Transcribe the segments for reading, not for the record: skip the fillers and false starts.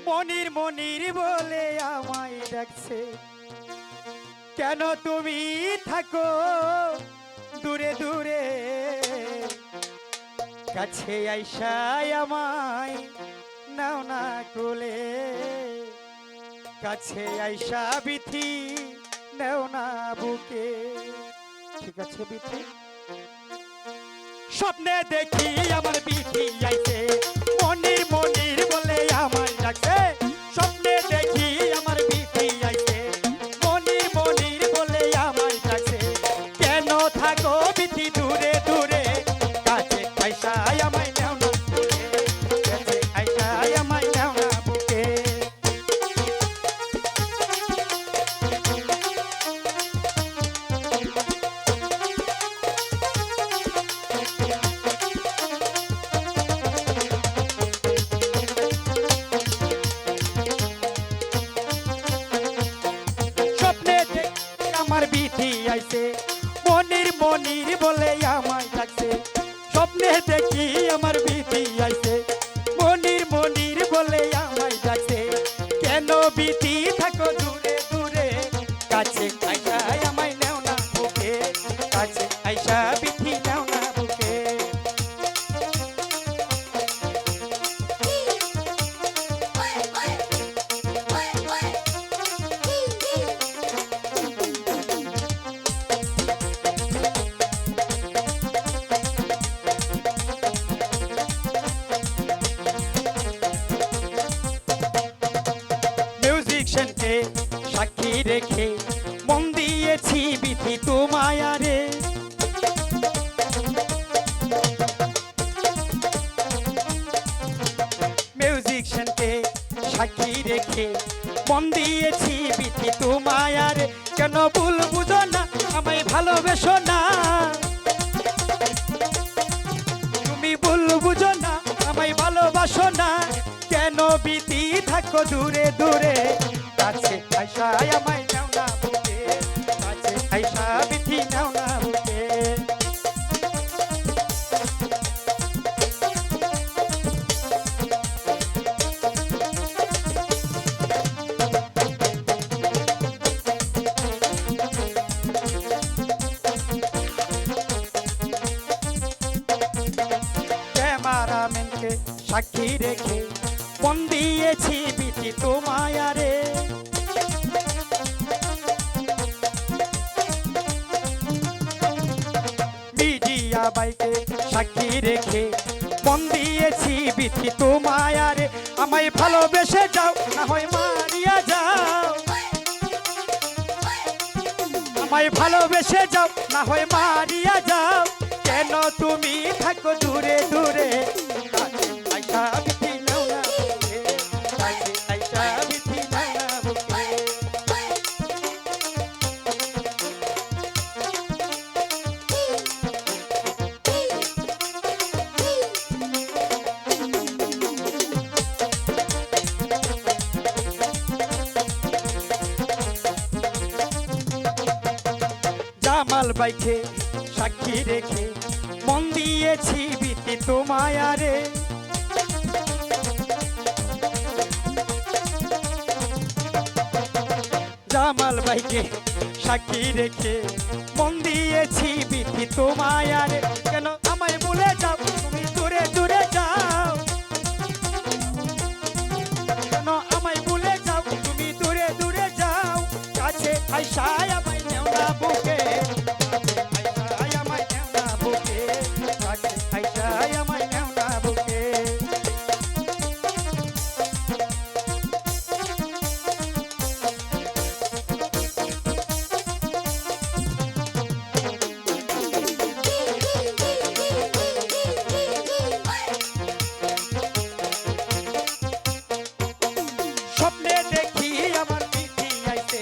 মনির মনির বলে আমায় ডাকছে, কেন তুমি থাকো দূরে দূরে, কাছে আইসায় আমায় নাও না কোলে, কাছে আইসা বিথি নেও না বুকে। ঠিক আছে বিথি। স্বপ্নে দেখি আমার বিথি আইছে, মনির মনির বলে আমায় ডাকছে, স্বপ্নে দেখি আমার বিথি আইছে, মনির মনির বলে আমায় ডাকছে, কেন থাকো বিথি দূরে দূরে, কাছে আইসায় আমায় নেও না বুকে, কাছে আইসায় আমায় নেও না বুকে। আমার বিথি আইছে, মনির মনির বলে আমায় ডাকছে, স্বপ্নে দেখি আমার বিথি আইছে, মনির মনির বলে আমায় ডাকছে, কেন বিথি থাকো দূরে দূরে, কাছে আইসা আমায় নেও না বুকে, কাছে আইসা বিথি নেও না বুকে। মিউজিশিয়ানকে সাক্ষী রেখে মন দিয়েছি বিথি তোমায় রে, মিউজিশিয়ানকে সাক্ষী রেখে মন দিয়েছি বিথি তোমায় রে, কেন ভুল বুঝো না আমায় ভালোবেসো না, তুমি ভুল বুঝো না আমায় ভালোবাসো না, কেন বিথি থাকো দূরে দূরে, কাছে আইসা আমায় নাও না বুকে, কাছে আইসা বিথি নাও না বুকে। ক্যামেরাম্যানকে সাক্ষী রেখে মন দিয়েছি বিথি তোমায় রে, মিডিয়া বাইকে সাক্ষী রেখে মন দিয়েছি বিথি তোমায় রে, আমায় ভালোবেসে যাও না হয় মারিয়া যাও, আমায় ভালোবেসে যাও না হয় মারিয়া যাও, কেন তুমি থাকো দূরে দূরে, আইসা বিথি নাও না বুকে, আইসা বিথি নাও না বুকে। জামাল বাইকে সাক্ষী রেখে মন দিয়েছি বিথি তোমায় রে, জামাল বাইকে সাক্ষী রেখে মন দিয়েছি বিথি তোমায় রে, কেন আমায় ভুলে যাও তুমি দূরে দূরে যাও, কেন আমায় ভুলে যাও তুমি দূরে দূরে যাও, কাছে আইসা আমায় নেও না বুকে, কাছে আইসা আমায় নেও না বুকে, কাছে আইসা আমায় নেও না বুকে। স্বপ্নে দেখি আমার বিথি আইছে,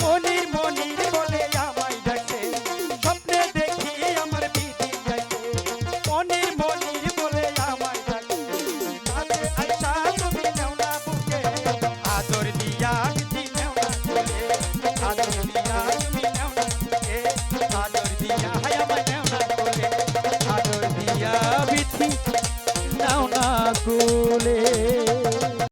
মনির মনির বলে আমায় ডাকছে, স্বপ্নে দেখি আমার বিথি আইছে, মনির মনির বলে আমায় ডাকছে, কাছে আইসা তুমি নেও না বুকে, আদর দিয়া বিথি নেও না কোলে, আদর দিয়া তুমি নেও না বুকে, আদর দিয়া আমায় নেও না কোলে, আদর দিয়া বিথি নাও না কোলে।